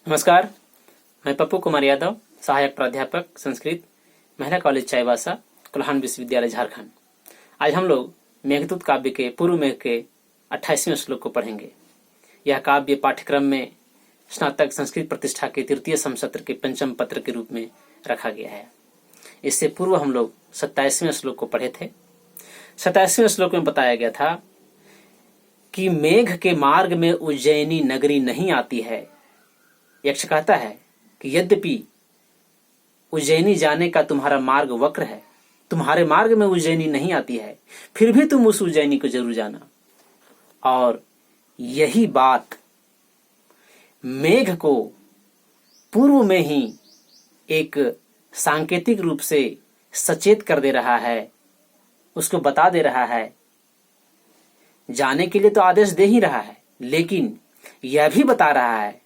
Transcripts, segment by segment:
नमस्कार, मैं पप्पू कुमार यादव, सहायक प्राध्यापक संस्कृत, महिला कॉलेज चाईबासा, कोल्हान विश्वविद्यालय, झारखंड। आज हम लोग मेघदूत काव्य के पूर्व मेघ के 28वें श्लोक को पढ़ेंगे। यह काव्य पाठ्यक्रम में स्नातक संस्कृत प्रतिष्ठा के तृतीय समसत्र के पंचम पत्र के रूप में रखा गया है। इससे पूर्व हम लोग 27वें श्लोक को पढ़े थे। 27वें श्लोक में बताया गया था कि मेघ के मार्ग में उज्जैनी नगरी नहीं आती है। यक्ष कहता है कि यद्यपि उज्जैनी जाने का तुम्हारा मार्ग वक्र है, तुम्हारे मार्ग में उज्जैनी नहीं आती है, फिर भी तुम उस उज्जैनी को जरूर जाना। और यही बात मेघ को पूर्व में ही एक सांकेतिक रूप से सचेत कर दे रहा है, उसको बता दे रहा है। जाने के लिए तो आदेश दे ही रहा है, लेकिन यह भी बता रहा है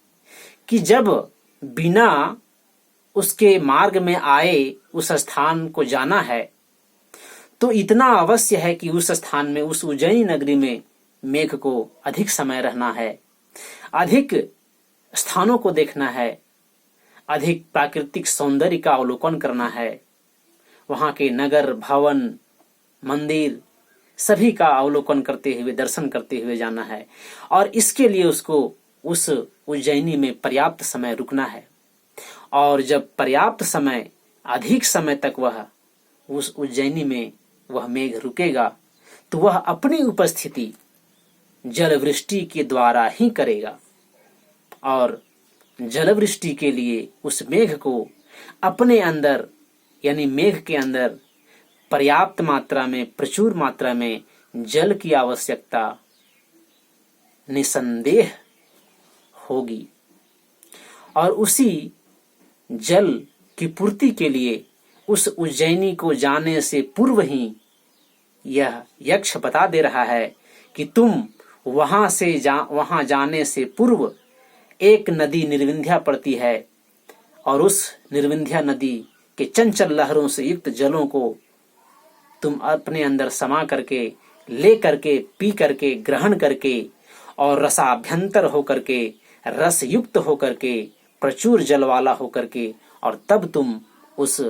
कि जब बिना उसके मार्ग में आए उस स्थान को जाना है, तो इतना अवश्य है कि उस स्थान में, उस उज्जैनी नगरी में मेघ को अधिक समय रहना है, अधिक स्थानों को देखना है, अधिक प्राकृतिक सौंदर्य का अवलोकन करना है, वहां के नगर, भवन, मंदिर सभी का अवलोकन करते हुए, दर्शन करते हुए जाना है। और इसके लिए उसको उस उज्जैनी में पर्याप्त समय रुकना है। और जब पर्याप्त समय, अधिक समय तक वह उस उज्जैनी में वह मेघ रुकेगा, तो वह अपनी उपस्थिति जलवृष्टि के द्वारा ही करेगा। और जलवृष्टि के लिए उस मेघ को अपने अंदर, यानी मेघ के अंदर पर्याप्त मात्रा में, प्रचुर मात्रा में जल की आवश्यकता निसंदेह होगी। और उसी जल की पूर्ति के लिए उस उज्जैनी को जाने से पूर्व ही यह यक्ष बता दे रहा है कि तुम वहां जाने से पूर्व एक नदी निर्विंध्या पड़ती है, और उस निर्विंध्या नदी के चंचल लहरों से युक्त जलों को तुम अपने अंदर समा करके, ले करके, पी करके, ग्रहण करके, और रसाभ्यंतर होकर के, रस युक्त होकर के, प्रचुर जल वाला होकर के, और तब तुम उस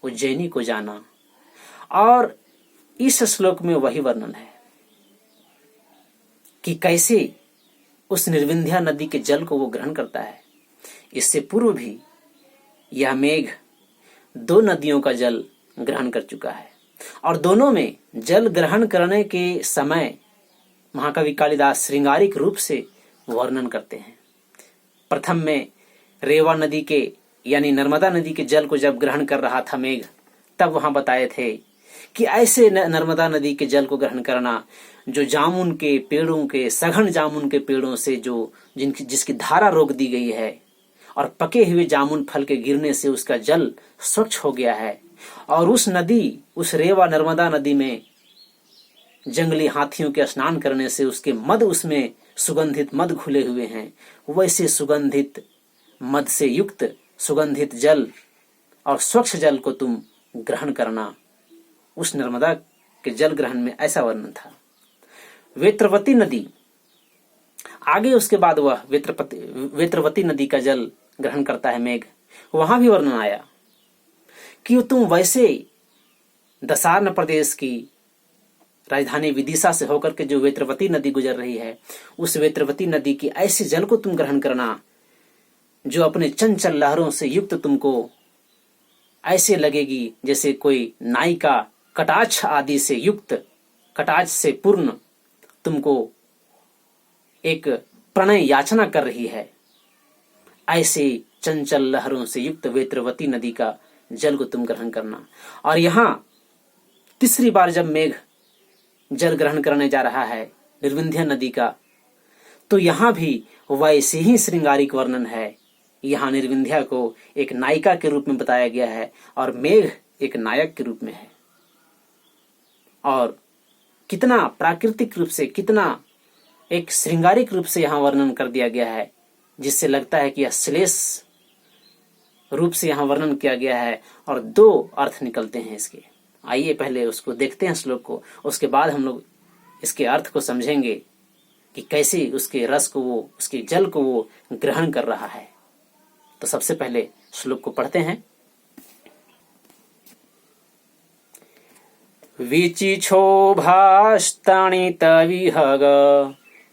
उज्जैनी को जाना। और इस श्लोक में वही वर्णन है कि कैसे उस निर्विंध्या नदी के जल को वो ग्रहण करता है। इससे पूर्व भी यह मेघ 2 नदियों का जल ग्रहण कर चुका है, और दोनों में जल ग्रहण करने के समय महाकवि कालिदास श्रृंगारिक रूप से वर्णन करते हैं। प्रथम में रेवा नदी के, यानी नर्मदा नदी के जल को जब ग्रहण कर रहा था मेघ, तब वहां बताए थे कि ऐसे नर्मदा नदी के जल को ग्रहण करना जो जामुन के पेड़ों के, सघन जामुन के पेड़ों से जिसकी धारा रोक दी गई है, और पके हुए जामुन फल के गिरने से उसका जल स्वच्छ हो गया है। और उस नदी, उस रेवा नर्मदा नदी में जंगली हाथियों के स्नान करने से उसके मद, उसमें सुगंधित मद घुले हुए हैं। वैसे सुगंधित मद से युक्त सुगंधित जल और स्वच्छ जल को तुम ग्रहण करना। उस नर्मदा के जल ग्रहण में ऐसा वर्णन था। वेत्रवती नदी, आगे उसके बाद वह वेत्रवती नदी का जल ग्रहण करता है मेघ। वहां भी वर्णन आया कि तुम वैसे दसार्न प्रदेश की राजधानी विदिशा से होकर के जो वेत्रवती नदी गुजर रही है, उस वेत्रवती नदी की ऐसे जल को तुम ग्रहण करना जो अपने चंचल लहरों से युक्त तुमको ऐसे लगेगी जैसे कोई नायिका कटाक्ष आदि से युक्त, कटाक्ष से पूर्ण तुमको एक प्रणय याचना कर रही है। ऐसे चंचल लहरों से युक्त वेत्रवती नदी का जल को तुम ग्रहण करना। और यहां तीसरी बार जब मेघ जल ग्रहण करने जा रहा है निर्विंध्या नदी का, तो यहां भी वैसे ही श्रृंगारिक वर्णन है। यहां निर्विंध्या को एक नायिका के रूप में बताया गया है, और मेघ एक नायक के रूप में है। और कितना प्राकृतिक रूप से, कितना एक श्रृंगारिक रूप से यहां वर्णन कर दिया गया है, जिससे लगता है कि यह श्लेष रूप से यहां वर्णन किया गया है। और 2 अर्थ निकलते हैं इसके। आइए पहले उसको देखते हैं श्लोक को, उसके बाद हम लोग इसके अर्थ को समझेंगे कि कैसे उसके रस को वो, उसके जल को वो ग्रहण कर रहा है। तो सबसे पहले श्लोक को पढ़ते हैं। विचिक्षोभास्तणितविहग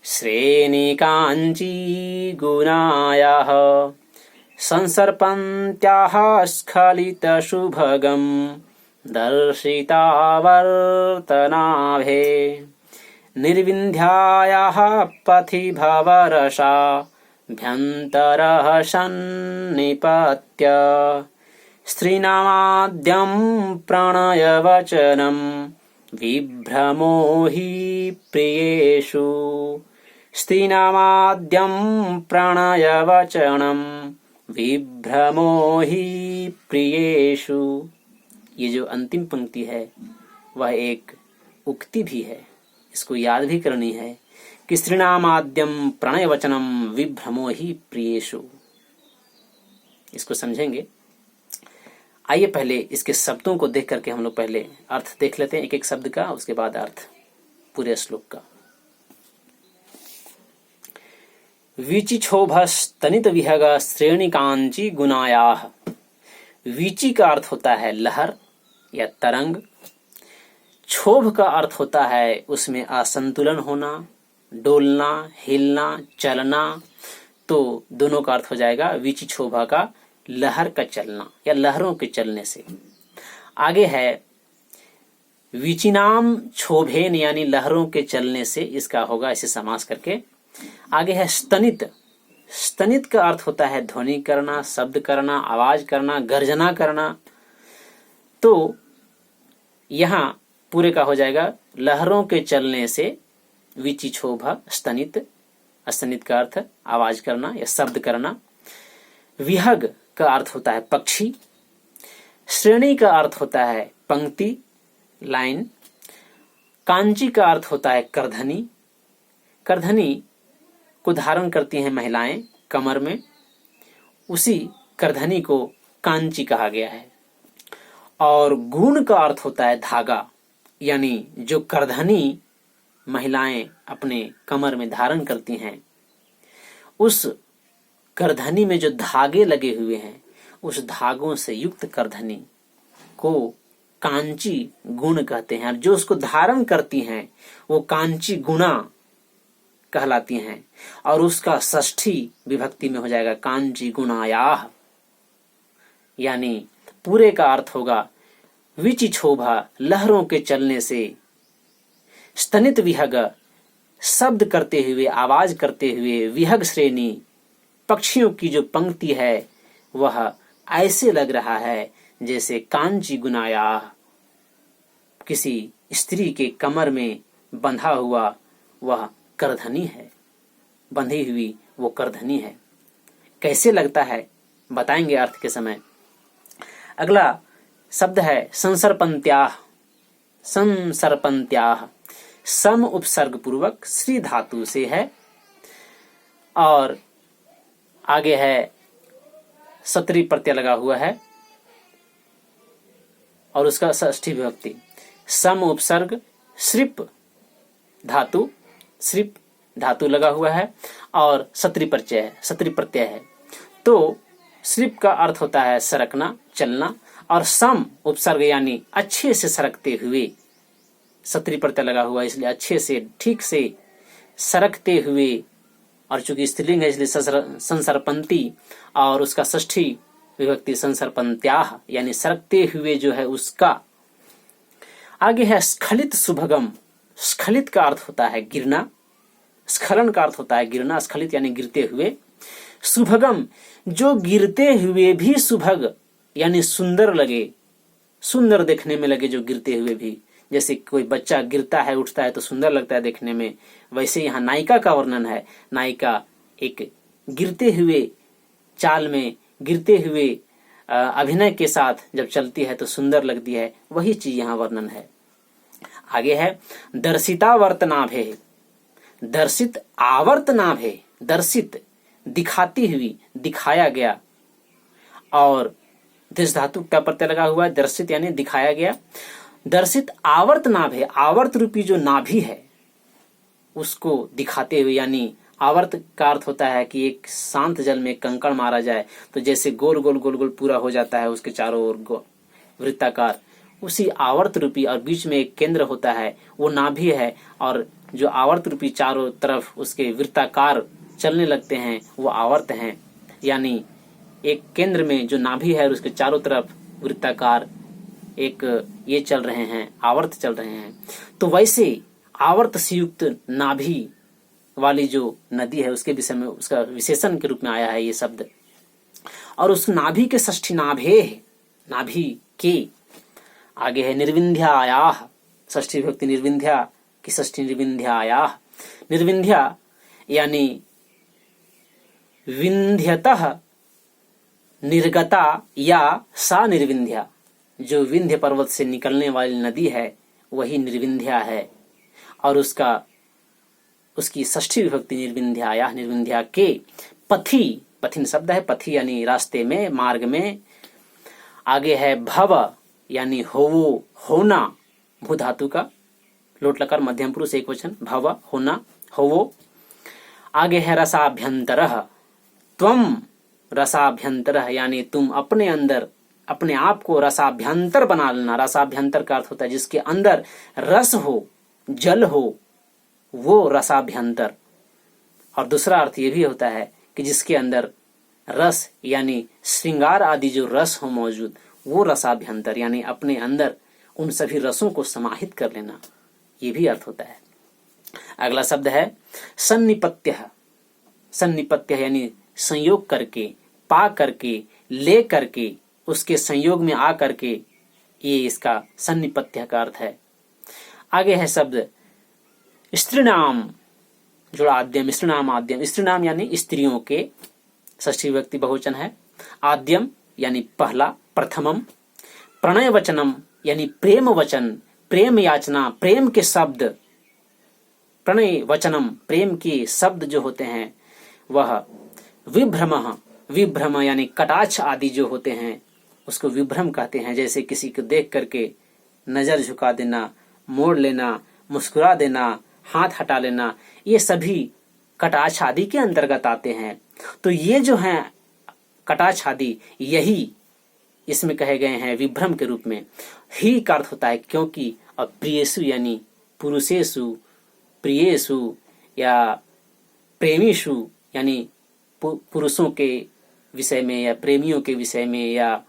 श्रेणिकाञ्ची गुणायाः संसर्पन्त्याः स्खलितशुभगं दर्शितावर्तनाभे निर्विन्ध्यायाः पथि भवरसा भ्यन्तरः सन्निपत्य स्त्रीणामाद्यं प्रणयवचनं विभ्रमो हि प्रियेषु स्त्रीणामाद्यं प्रणयवचनं विभ्रमो हि प्रियेषु। ये जो अंतिम पंक्ति है वह एक उक्ति भी है, इसको याद भी करनी है कि स्त्रीणामाद्यम प्रणयवचनम विभ्रमो हि प्रियेषु। इसको समझेंगे। आइए पहले इसके शब्दों को देख करके हम लोग पहले अर्थ देख लेते हैं, एक एक शब्द का, उसके बाद अर्थ पूरे श्लोक का। विचिक्षोभस्तनित विहग श्रेणिकांची गुणायाः। विचि का अर्थ होता है लहर या तरंग, क्षोभ का अर्थ होता है उसमें असंतुलन होना, डोलना, हिलना, चलना, तो दोनों का अर्थ हो जाएगा विचिक्षोभा का लहर का चलना या लहरों के चलने से। आगे है विचिनाम क्षोभेन यानी लहरों के चलने से, इसका होगा इसे समास करके। आगे है स्तनित। स्तनित का अर्थ होता है ध्वनि करना, शब्द करना, आवाज करना, गर्जना करना, तो यहाँ पूरे का हो जाएगा लहरों के चलने से विचिक्षोभा स्तनित। स्तनित का अर्थ आवाज करना या शब्द करना। विहग का अर्थ होता है पक्षी। श्रेणी का अर्थ होता है पंक्ति, लाइन। कांची का अर्थ होता है करधनी। करधनी को धारण करती हैं महिलाएं कमर में, उसी करधनी को कांची कहा गया है। और गुण का अर्थ होता है धागा, यानी जो करधनी महिलाएं अपने कमर में धारण करती हैं, उस करधनी में जो धागे लगे हुए हैं, उस धागों से युक्त करधनी को कांची गुण कहते हैं। और जो उसको धारण करती हैं वो कांची गुणा कहलाती हैं। और उसका षष्ठी विभक्ति में हो जाएगा कांची गुणायाः, यानी पूरे का अर्थ होगा विचिक्षोभा लहरों के चलने से, स्तनित विहग शब्द करते हुए, आवाज करते हुए, विहग श्रेणी पक्षियों की जो पंक्ति है वह ऐसे लग रहा है जैसे कांची गुनाया, किसी स्त्री के कमर में बंधा हुआ वह करधनी है, बंधी हुई वो करधनी है। कैसे लगता है बताएंगे अर्थ के समय। अगला शब्द है संसर्पन्त्याः। संसर्पन्त्याः सम उपसर्ग पूर्वक श्री धातु से है। और आगे है सत्री प्रत्यय लगा हुआ है और उसका षष्ठी विभक्ति। सम उपसर्ग श्रिप धातु, श्रिप धातु लगा हुआ है और सत्री प्रत्यय है। तो श्रिप का अर्थ होता है सरकना, चलना, और सम उपसर्ग यानी अच्छे से सरकते हुए, सत्री प्रत्यय लगा हुआ इसलिए अच्छे से, ठीक से सरकते हुए, और चूंकि स्त्रीलिंग है इसलिए संसर्पन्ती, और उसका षष्ठी विभक्ति संसर्पन्त्याः यानी सरकते हुए जो है उसका। आगे है स्खलित सुभगम। स्खलित का अर्थ होता है गिरना, स्खलन का अर्थ होता है गिरना, स्खलित यानी गिरते हुए। सुभगम जो गिरते हुए भी सुभग यानी सुंदर लगे, सुंदर देखने में लगे, जो गिरते हुए भी, जैसे कोई बच्चा गिरता है उठता है तो सुंदर लगता है देखने में, वैसे यहाँ नायिका का वर्णन है। नायिका एक गिरते हुए चाल में, गिरते हुए अभिनय के साथ जब चलती है तो सुंदर लगती है, वही चीज यहाँ वर्णन है। आगे है दर्शितावर्तनाभे। दर्शित आवर्तनाभे, दर्शित दिखाती हुई, दिखाया गया, और दिस धातु का प्रत्यय लगा हुआ है, दर्शित यानी दिखाया गया। दर्शित आवर्त नाभे, आवर्त रूपी जो नाभि है उसको दिखाते हुए, यानी आवर्त का अर्थ होता है कि एक शांत जल में कंकड़ मारा जाए तो जैसे गोल गोल गोल गोल पूरा हो जाता है उसके चारों ओर वृत्ताकार, उसी आवर्त रूपी और बीच में एक केंद्र होता है, वो नाभि है। और जो आवर्त रूपी चारों तरफ उसके वृत्ताकार चलने लगते हैं वो आवर्त हैं। यानी एक केंद्र में जो नाभि है और उसके चारों तरफ वृत्ताकार एक ये चल रहे हैं, आवर्त चल रहे हैं। तो वैसे आवर्त से युक्त नाभि वाली जो नदी है उसके विषय में उसका विशेषण के रूप में आया है ये शब्द। और उस नाभि के षष्ठी नाभे, नाभि के आगे है निर्विंध्यायाः, षष्ठी विभक्ति निर्विंध्या की षष्ठी निर्विंध्यायाः। निर्विंध्या यानी विंध्यतः निर्गता या सा निर्विंध्या, जो विंध्य पर्वत से निकलने वाली नदी है वही निर्विंध्या है। और उसकी षष्ठी विभक्ति निर्विंध्या या निर्विंध्या के पथि, पथिन शब्द है, पथि यानी रास्ते में, मार्ग में। आगे है भव यानी होवो, होना, भू धातु का लोट लकार मध्यम पुरुष एक वचन, भव होना, होवो। आगे है रसाभ्यंतरः, त्वम रसाभ्यंतरः यानी तुम अपने अंदर अपने आप को रसाभ्यंतर बना लेना। रसाभ्यंतर का अर्थ होता है जिसके अंदर रस हो, जल हो, वो रसाभ्यंतर। और दूसरा अर्थ ये भी होता है कि जिसके अंदर रस यानी श्रृंगार आदि जो रस हो मौजूद, वो रसाभ्यंतर यानी अपने अंदर उन सभी रसों को समाहित कर लेना, ये भी अर्थ होता है। अगला शब्द है सन्निपत्यः। सन्निपत्यः यानी संयोग करके, पा करके, ले करके, उसके संयोग में आ करके, ये इसका सन्निपत्य का अर्थ है। आगे है शब्द स्त्रीणाम, जोड़ा आद्यम, स्त्रीणाम आद्यम। स्त्रीणाम यानी स्त्रियों के, षष्ठी विभक्ति बहुवचन है। आद्यम यानी पहला, प्रथमम। प्रणय वचनम यानी प्रेम वचन, प्रेम याचना, प्रेम के शब्द। प्रणय वचनम, प्रेम के शब्द जो होते हैं वह विभ्रम, विभ्रम यानी कटाक्ष आदि जो होते हैं उसको विभ्रम कहते हैं। जैसे किसी को देख करके नजर झुका देना, मोड़ लेना, मुस्कुरा देना, हाथ हटा लेना, ये सभी कटाक्ष आदि के अंतर्गत आते हैं। तो ये जो हैं कटाक्ष आदि, यही इसमें कहे गए हैं विभ्रम के रूप में। ही का अर्थ होता है क्योंकि, अब प्रियेषु यानी पुरुषेषु, प्रियेषु या प्रेमीषु यानी पुरुषों के विषय में या प्रेमियों के विषय में या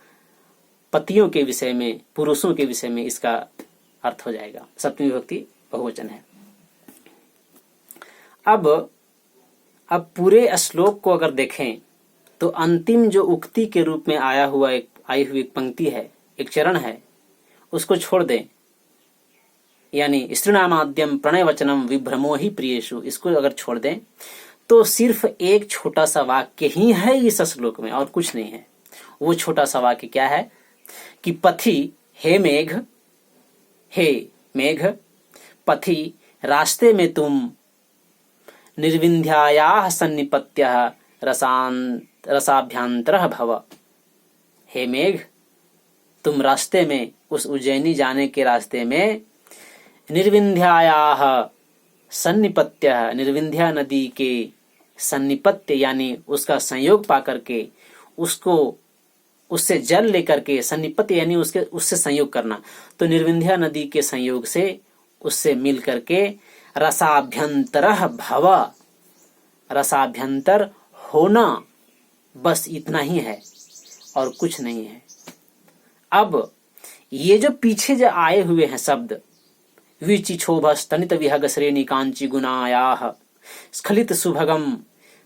पतियों के विषय में, पुरुषों के विषय में इसका अर्थ हो जाएगा। सप्तमी विभक्ति बहुवचन है। अब पूरे श्लोक को अगर देखें तो अंतिम जो उक्ति के रूप में आई हुई एक पंक्ति है, एक चरण है, उसको छोड़ दें। यानी स्त्रीणामाद्यम प्रणय वचनम विभ्रमो ही प्रियेषु, इसको अगर छोड़ दें तो सिर्फ एक छोटा सा वाक्य ही है इस श्लोक में और कुछ नहीं है। वो छोटा सा वाक्य क्या है कि पथि हे मेघ, हे मेघ, पथि रास्ते में तुम, निर्विंध्यायाः सन्निपत्यः रसाभ्यंतरः भव। हे मेघ, तुम रास्ते में, उस उज्जैनी जाने के रास्ते में, निर्विंध्यायाः सन्निपत्यः, निर्विंध्या नदी के सन्निपत्य यानी उसका संयोग पा करके, उसको उससे जल लेकर के, सन्निपत्य यानी उससे संयोग करना, तो निर्विंध्या नदी के संयोग से उससे मिल करके रसाभ्यंतरः भव, रसाभ्यंतर होना, बस इतना ही है और कुछ नहीं है। अब ये जो पीछे जो आए हुए हैं शब्द, विचिक्षोभस्तनित विहग श्रेणी कांची गुणायाः स्खलित सुभगम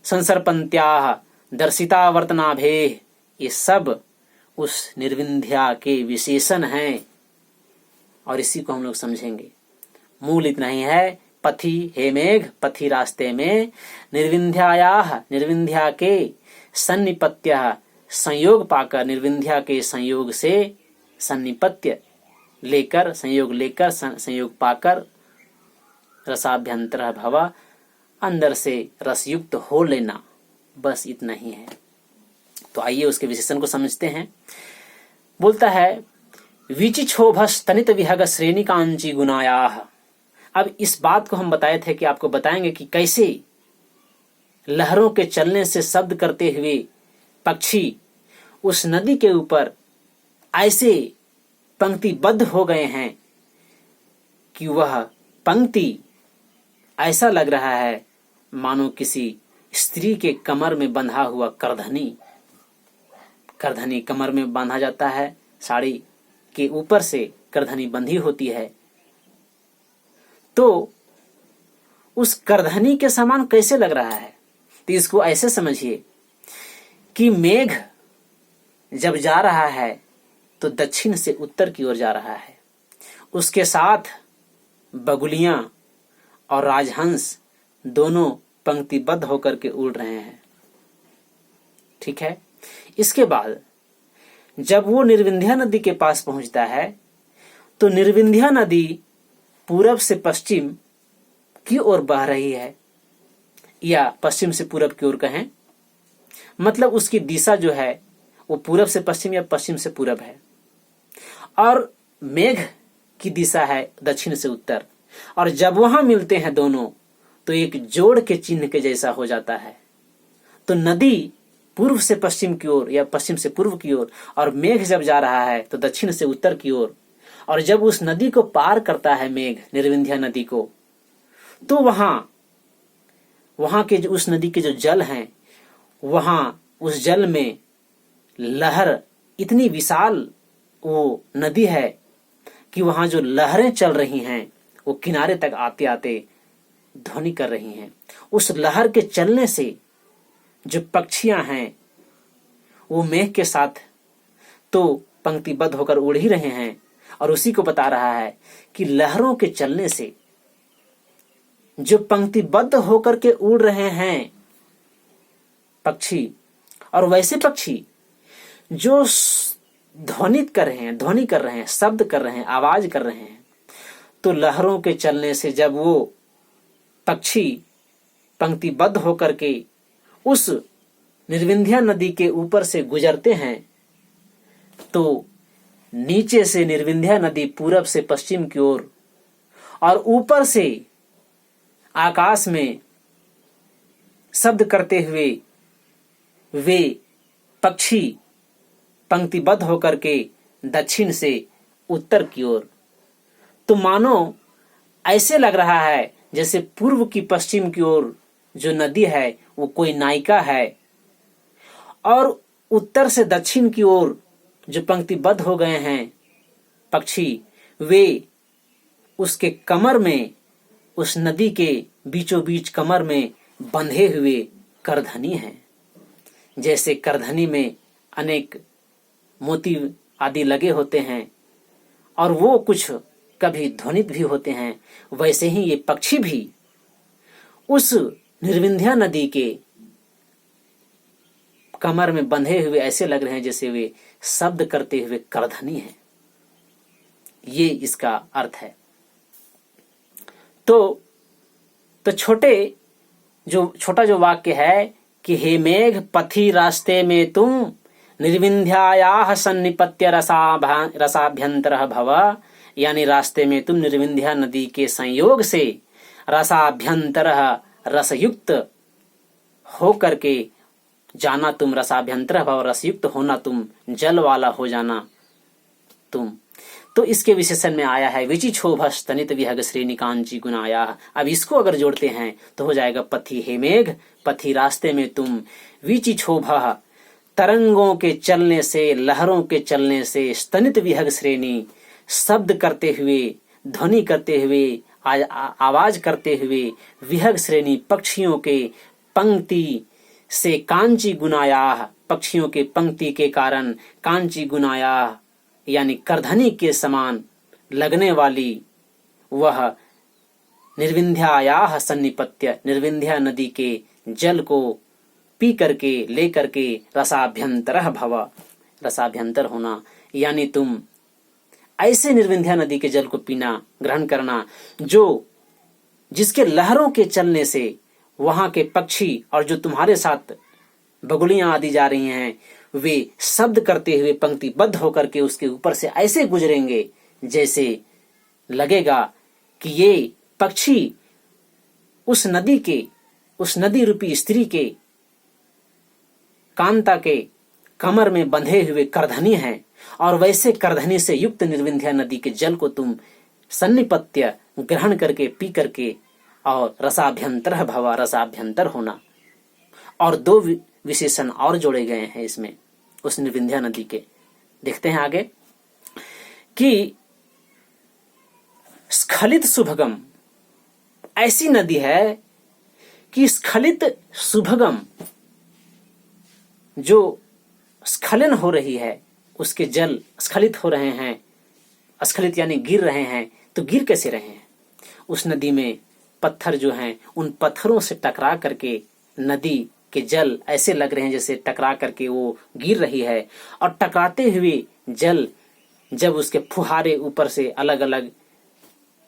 संसर्पन्त्याः दर्शितावर्तनाभेः, ये सब उस निर्विंध्या के विशेषण हैं और इसी को हम लोग समझेंगे। मूल इतना ही है, पथि हे मेघ, पथि रास्ते में, निर्विंध्यायाः निर्विंध्या के, सन्निपत्यः संयोग पाकर, निर्विंध्या के संयोग से, सन्निपत्य लेकर, संयोग लेकर, संयोग पाकर, रसाभ्यंतरः भव अंदर से रसयुक्त हो लेना, बस इतना ही है। तो आइए उसके विशेषण को समझते हैं। बोलता है विचिक्षोभस्तनित विहग श्रेणी कांची गुणायाः। अब इस बात को हम बताए थे कि आपको बताएंगे कि कैसे लहरों के चलने से शब्द करते हुए पक्षी उस नदी के ऊपर ऐसे पंक्तिबद्ध हो गए हैं कि वह पंक्ति ऐसा लग रहा है मानो किसी स्त्री के कमर में बंधा हुआ करधनी कमर में बांधा जाता है, साड़ी के ऊपर से करधनी बंधी होती है। तो उस करधनी के समान कैसे लग रहा है? तो इसको ऐसे समझिए कि मेघ जब जा रहा है तो दक्षिण से उत्तर की ओर जा रहा है, उसके साथ बगुलियां और राजहंस दोनों पंक्तिबद्ध होकर के उड़ रहे हैं। ठीक है। इसके बाद जब वो निर्विंध्या नदी के पास पहुंचता है तो निर्विंध्या नदी पूरब से पश्चिम की ओर बह रही है, या पश्चिम से पूरब की ओर कहें, मतलब उसकी दिशा जो है वो पूरब से पश्चिम या पश्चिम से पूरब है, और मेघ की दिशा है दक्षिण से उत्तर। और जब वहां मिलते हैं दोनों तो एक जोड़ के चिन्ह के जैसा हो जाता है। तो नदी पूर्व से पश्चिम की ओर या पश्चिम से पूर्व की ओर, और मेघ जब जा रहा है तो दक्षिण से उत्तर की ओर। और जब उस नदी को पार करता है मेघ, निर्विंध्या नदी को, तो वहां के जो उस नदी के जो जल हैं, वहां उस जल में लहर इतनी विशाल वो नदी है कि वहां जो लहरें चल रही हैं वो किनारे तक आते आते ध्वनि कर रही हैं। उस लहर के चलने से जो पक्षियां हैं वो मेघ के साथ तो पंक्तिबद्ध होकर उड़ ही रहे हैं, और उसी को बता रहा है कि लहरों के चलने से जो पंक्तिबद्ध होकर के उड़ रहे हैं पक्षी, और वैसे पक्षी जो ध्वनि कर रहे हैं, शब्द कर रहे हैं, आवाज कर रहे हैं, तो लहरों के चलने से जब वो पक्षी पंक्तिबद्ध होकर के उस निर्विंध्या नदी के ऊपर से गुजरते हैं तो नीचे से निर्विंध्या नदी पूरब से पश्चिम की ओर और ऊपर से आकाश में शब्द करते हुए वे पक्षी पंक्तिबद्ध होकर के दक्षिण से उत्तर की ओर। तो मानो ऐसे लग रहा है जैसे पूर्व की पश्चिम की ओर जो नदी है वो कोई नायिका है, और उत्तर से दक्षिण की ओर जो पंक्तिबद्ध हो गए हैं पक्षी, वे उसके कमर में, उस नदी के बीचों बीच कमर में बंधे हुए करधनी हैं। जैसे करधनी में अनेक मोती आदि लगे होते हैं और वो कुछ कभी ध्वनित भी होते हैं, वैसे ही ये पक्षी भी उस निर्विंध्या नदी के कमर में बंधे हुए ऐसे लग रहे हैं जैसे वे शब्द करते हुए करधनी हैं। ये इसका अर्थ है। तो छोटा जो वाक्य है कि हे मेघ पथि रास्ते में तुम निर्विंध्यायाः सन्निपत्य रसाभ्यंतरः भव, यानी रास्ते में तुम निर्विंध्या नदी के संयोग से रसाभ्यंतरः रसयुक्त हो करके जाना तुम, रसाभ्यंतरः भव रसयुक्त होना तुम, जल वाला हो जाना तुम। तो इसके विशेषण में आया है विचिक्षोभः तनित विहग श्रेणी कांची गुणायाः। अब इसको अगर जोड़ते हैं तो हो जाएगा पथि, हे मेघ पथि रास्ते में तुम, विचिक्षोभः तरंगों के चलने से, लहरों के चलने से, स्तनित विहग श्रेणी शब्द करते हुए, ध्वनि करते हुए, आवाज करते हुए, विहग श्रेणी पक्षियों के पंक्ति से, कांची गुणायाः पक्षियों के पंक्ति के कारण, कांची गुणायाः यानी करधनी के समान लगने वाली वह निर्विंध्यायाः सन्निपत्य, निर्विंध्या नदी के जल को पी करके, ले करके, रसाभ्यंतरः भव रसाभ्यंतर होना, यानी तुम ऐसे निर्विंध्या नदी के जल को पीना, ग्रहण करना जिसके लहरों के चलने से वहां के पक्षी और जो तुम्हारे साथ बगुलियां आदि जा रही हैं वे शब्द करते हुए पंक्तिबद्ध होकर के उसके ऊपर से ऐसे गुजरेंगे जैसे लगेगा कि ये पक्षी उस नदी के उस नदी रूपी स्त्री के कांता के कमर में बंधे हुए करधनी हैं, और वैसे करधनी से युक्त निर्विंध्या नदी के जल को तुम सन्निपत्य ग्रहण करके पी करके और रसाभ्यंतर भवा, रसाभ्यंतर होना। और दो विशेषण और जोड़े गए हैं इसमें उस निर्विंध्या नदी के। देखते हैं आगे कि स्खलित सुभगम, ऐसी नदी है कि स्खलित सुभगम, जो स्खलन हो रही है उसके जल स्खलित हो रहे हैं। स्खलित यानी गिर रहे हैं। तो गिर कैसे रहे हैं? उस नदी में पत्थर जो हैं, उन पत्थरों से टकरा करके नदी के जल ऐसे लग रहे हैं जैसे टकरा करके वो गिर रही है। और टकराते हुए जल जब उसके फुहारे ऊपर से अलग अलग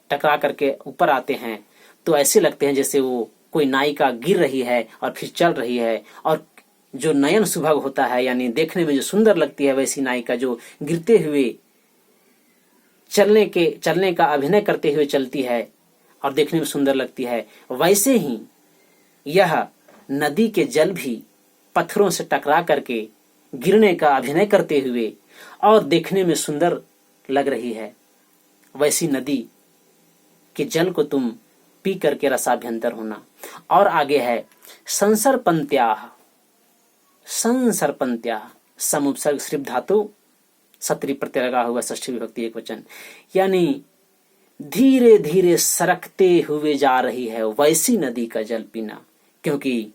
टकरा करके ऊपर आते हैं तो ऐसे लगते हैं जैसे वो कोई नायिका गिर रही है और फिर चल रही है। और जो नयन सुभग होता है, यानी देखने में जो सुंदर लगती है, वैसी नायिका जो गिरते हुए चलने का अभिनय करते हुए चलती है और देखने में सुंदर लगती है, वैसे ही यह नदी के जल भी पत्थरों से टकरा करके गिरने का अभिनय करते हुए और देखने में सुंदर लग रही है। वैसी नदी के जल को तुम पी करके रसाभ्यंतर होना। और आगे है संसर्पन्त्याः, संसर्पन्त्याः, सम उपसर्ग श्रिप धातु सत्री प्रत्यय लगा हुआ, षष्ठी विभक्ति एकवचन, यानी धीरे धीरे सरकते हुए जा रही है वैसी नदी का जल पीना, क्योंकि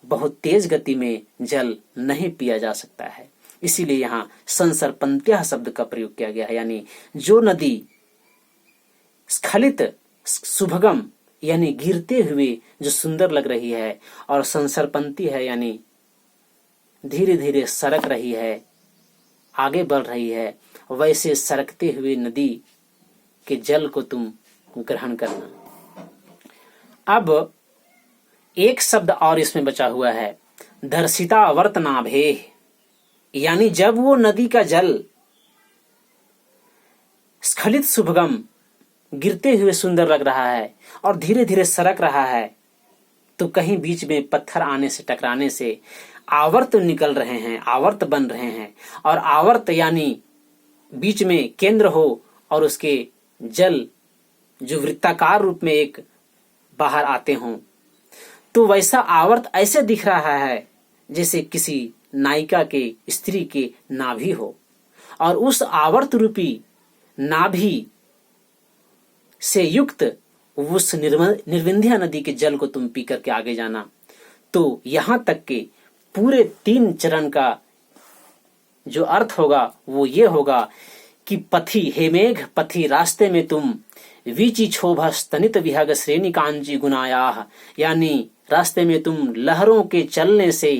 बहुत तेज गति में जल नहीं पिया जा सकता है। इसीलिए यहाँ संसर्पन्त्याः शब्द का प्रयोग किया गया है, यानी जो नदी स्खलित सुभगम यानी गिरते हुए जो सुंदर लग रही है, और संसर्पन्ती है यानी धीरे धीरे सरक रही है, आगे बढ़ रही है, वैसे सरकते हुए नदी के जल को तुम ग्रहण करना। अब एक शब्द और इसमें बचा हुआ है, दर्शिता वर्तनाभे, यानी जब वो नदी का जल स्खलित सुभगम गिरते हुए सुंदर लग रहा है और धीरे धीरे सरक रहा है, तो कहीं बीच में पत्थर आने से टकराने से आवर्त निकल रहे हैं, आवर्त बन रहे हैं। और आवर्त यानी बीच में केंद्र हो और उसके जल जो वृत्ताकार रूप में एक बाहर आते हों, तो वैसा आवर्त ऐसे दिख रहा है जैसे किसी नायिका के, स्त्री के नाभि हो। और उस आवर्त रूपी नाभि से युक्त उस निर्विंध्या नदी के जल को तुम पी करके आगे जाना। तो यहां तक के पूरे 3 चरण का जो अर्थ होगा वो ये होगा कि पथि, हे मेघ पथि, रास्ते में तुम वीची क्षोभ स्तनित विहग श्रेणी कांची गुनायाह, यानी रास्ते में तुम लहरों के चलने से,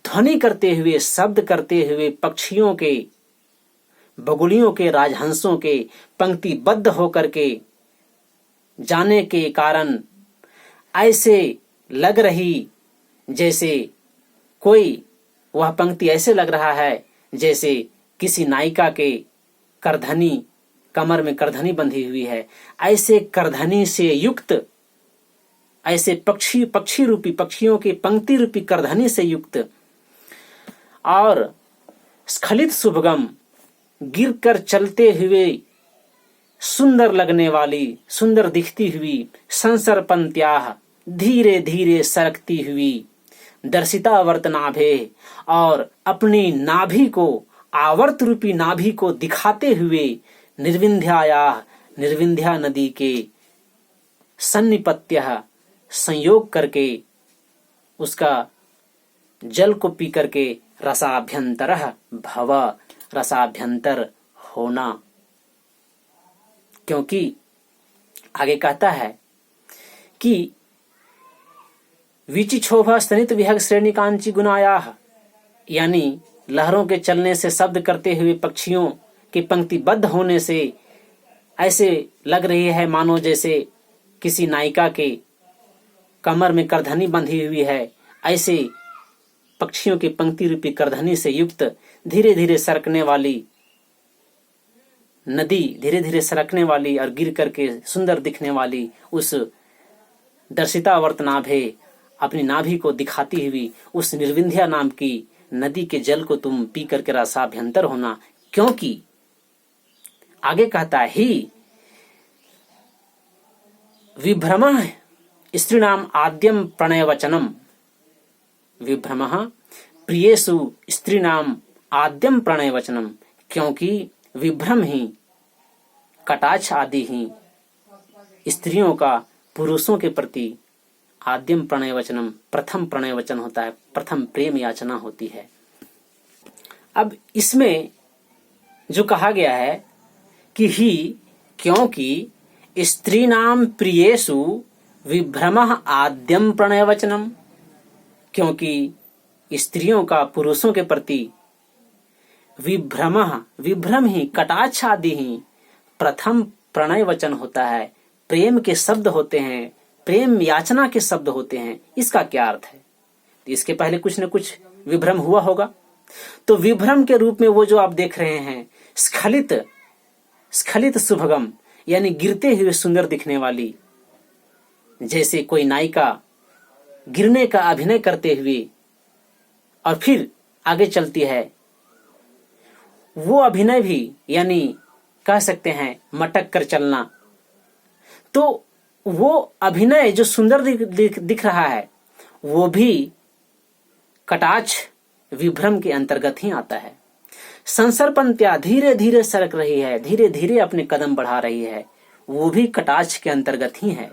ध्वनि करते हुए, शब्द करते हुए पक्षियों के, बगुलियों के, राजहंसों के पंक्तिबद्ध होकर के जाने के कारण ऐसे लग रही जैसे कोई, वह पंक्ति ऐसे लग रहा है जैसे किसी नायिका के करधनी, कमर में करधनी बंधी हुई है, ऐसे करधनी से युक्त, ऐसे पक्षी रूपी, पक्षियों की पंक्ति रूपी करधनी से युक्त और स्खलित सुभगम गिर कर चलते हुए सुंदर लगने वाली, सुंदर दिखती हुई, संसर्पन्त्याः धीरे धीरे सरकती हुई, दर्शिता वर्तनाभे, और अपनी नाभि को, आवर्त रूपी नाभि को दिखाते हुए, निर्विंध्यायाः निर्विंध्या नदी के सन्निपत्यः संयोग करके उसका जल को पी करके रसाभ्यंतरः भव, रसाभ्यंतर होना। क्योंकि आगे कहता है कि वीची क्षोभा स्तनित विहग श्रेणी कांची गुनायाह, यानी लहरों के चलने से, शब्द करते हुए पक्षियों के पंक्तिबद्ध होने से ऐसे लग रही है मानो जैसे किसी नायिका के कमर में करधनी बंधी हुई है। ऐसे पक्षियों की पंक्ति रूपी करधनी से युक्त धीरे धीरे सरकने वाली नदी, धीरे धीरे सरकने वाली और गिर करके सुंदर दिखने वाली उस दर्शिता वर्तनाभे, अपनी नाभि को दिखाती हुई उस निर्विंध्या नाम की नदी के जल को तुम पी करके रसाभ्यंतर होना, क्योंकि आगे कहता है ही विभ्रम स्त्रीणाम आद्यम प्रणय वचनम, विभ्रम प्रियेषु स्त्रीणाम आद्यम प्रणय वचनम, क्योंकि विभ्रम ही, कटाक्ष आदि ही स्त्रियों का पुरुषों के प्रति आद्यम प्रणय वचनम, प्रथम प्रणय वचन होता है, प्रथम प्रेम याचना होती है। अब इसमें जो कहा गया है कि ही, क्योंकि स्त्रीणाम प्रियेषु विभ्रमः आद्यम प्रणय वचनम, क्योंकि स्त्रियों का पुरुषों के प्रति विभ्रमः, विभ्रम ही, कटाक्ष आदि ही प्रथम प्रणय वचन होता है, प्रेम के शब्द होते हैं, प्रेम याचना के शब्द होते हैं। इसका क्या अर्थ है? इसके पहले कुछ न कुछ विभ्रम हुआ होगा। तो विभ्रम के रूप में वो जो आप देख रहे हैं, स्खलित स्खलित शुभगम, यानी गिरते हुए सुंदर दिखने वाली, जैसे कोई नायिका गिरने का अभिनय करते हुए और फिर आगे चलती है, वो अभिनय भी, यानी कह सकते हैं मटक कर चलना। तो वो अभिनय जो सुंदर दिख रहा है, वो भी कटाक्ष विभ्रम के अंतर्गत ही आता है। संसर्पणत्या धीरे धीरे सरक रही है, धीरे धीरे अपने कदम बढ़ा रही है, वो भी कटाक्ष के अंतर्गत ही है।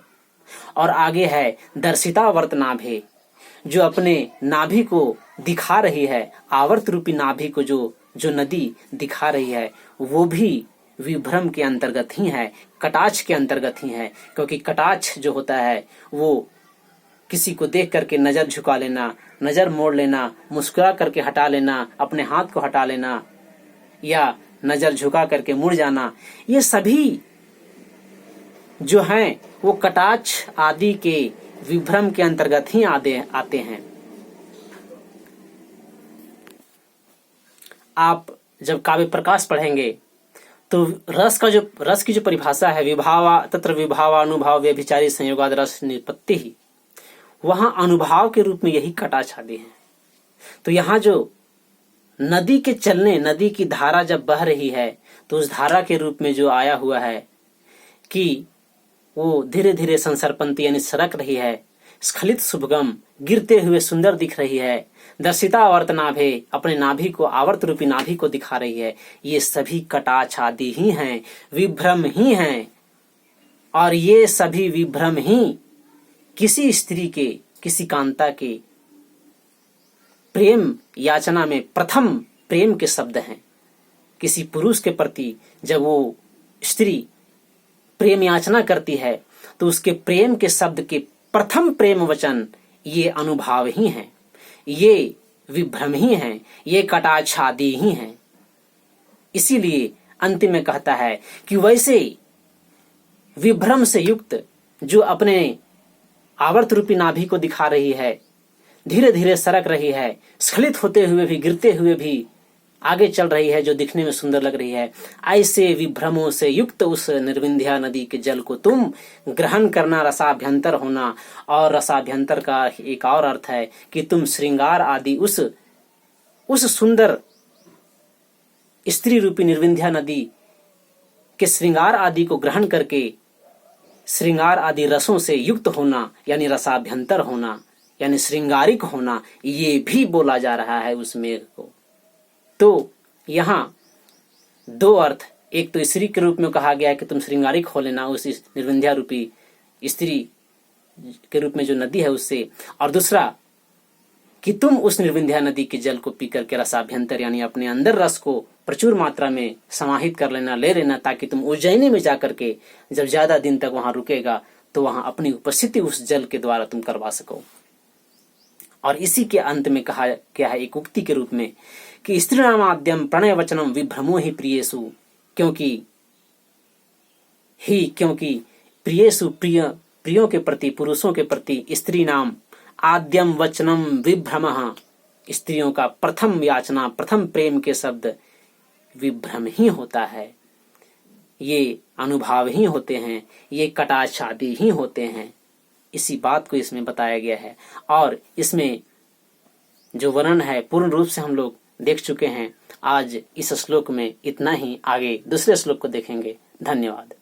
और आगे है दर्शिता वर्तनाभे, जो अपने नाभि को दिखा रही है, आवर्त रूपी नाभि को जो नदी दिखा रही है, वो भी विभ्रम के अंतर्गत ही है, कटाक्ष के अंतर्गत ही है। क्योंकि कटाक्ष जो होता है वो किसी को देख करके नजर झुका लेना, नजर मोड़ लेना, मुस्कुरा करके हटा लेना, अपने हाथ को हटा लेना, या नजर झुका करके मुड़ जाना, ये सभी जो हैं वो कटाक्ष आदि के विभ्रम के अंतर्गत ही आते हैं। आप जब काव्य प्रकाश पढ़ेंगे तो रस की जो परिभाषा है, विभावा तत्र विभावानुभाव व्यभिचारी संयोगाद रस निपत्ति ही, वहां अनुभाव के रूप में यही कटाक्ष आदि है। तो यहाँ जो नदी के चलने, नदी की धारा जब बह रही है, तो उस धारा के रूप में जो आया हुआ है कि वो धीरे धीरे संसर्पंती यानी सरक रही है, स्खलित शुभगम, गिरते हुए सुंदर दिख रही है, दर्शिता आवर्त नाभे, अपने नाभि को, आवर्त रूपी नाभि को दिखा रही है, ये सभी कटाक्ष आदि ही हैं, विभ्रम ही हैं। और ये सभी विभ्रम ही किसी स्त्री के, किसी कांता के प्रेम याचना में प्रथम प्रेम के शब्द हैं। किसी पुरुष के प्रति जब वो स्त्री प्रेम याचना करती है, तो उसके प्रेम के शब्द के प्रथम प्रेम वचन ये अनुभाव ही हैं, ये विभ्रम ही हैं, ये कटाक्ष आदि ही हैं। इसीलिए अंतिम में कहता है कि वैसे विभ्रम से युक्त जो अपने आवर्त रूपी नाभि को दिखा रही है, धीरे धीरे सरक रही है, स्खलित होते हुए भी, गिरते हुए भी आगे चल रही है, जो दिखने में सुंदर लग रही है, ऐसे विभ्रमों से युक्त उस निर्विंध्या नदी के जल को तुम ग्रहण करना, रसाभ्यंतर होना। और रसाभ्यंतर का एक और अर्थ है कि तुम श्रृंगार आदि उस सुंदर स्त्री रूपी निर्विंध्या नदी के श्रृंगार आदि को ग्रहण करके श्रृंगार आदि रसों से युक्त होना, यानी रसाभ्यंतर होना, यानी श्रृंगारिक होना, ये भी बोला जा रहा है उस मेघ को। तो यहाँ दो अर्थ, एक तो स्त्री के रूप में कहा गया है कि तुम श्रृंगारिक हो लेना उस निर्विंध्या रूपी स्त्री के रूप में जो नदी है उससे, और दूसरा कि तुम उस निर्विंध्या नदी के जल को पी करके रसाभ्यंतर यानी अपने अंदर रस को प्रचुर मात्रा में समाहित कर लेना, ले लेना, ताकि तुम उज्जैनी में जाकर के जब ज्यादा दिन तक वहां रुकेगा तो वहां अपनी उपस्थिति उस जल के द्वारा तुम करवा सको। और इसी के अंत में कहा क्या है एक उक्ति के रूप में कि स्त्रीणामाद्यम प्रणय वचनम विभ्रमो ही प्रियेषु, क्योंकि प्रियेषु प्रियों के प्रति, पुरुषों के प्रति स्त्री नाम आद्यम वचनम विभ्रमः, स्त्रियों का प्रथम याचना, प्रथम प्रेम के शब्द विभ्रम ही होता है, ये अनुभाव ही होते हैं, ये कटाक्ष आदि ही होते हैं। इसी बात को इसमें बताया गया है। और इसमें जो वर्णन है पूर्ण रूप से हम लोग देख चुके हैं। आज इस श्लोक में इतना ही, आगे दूसरे श्लोक को देखेंगे। धन्यवाद।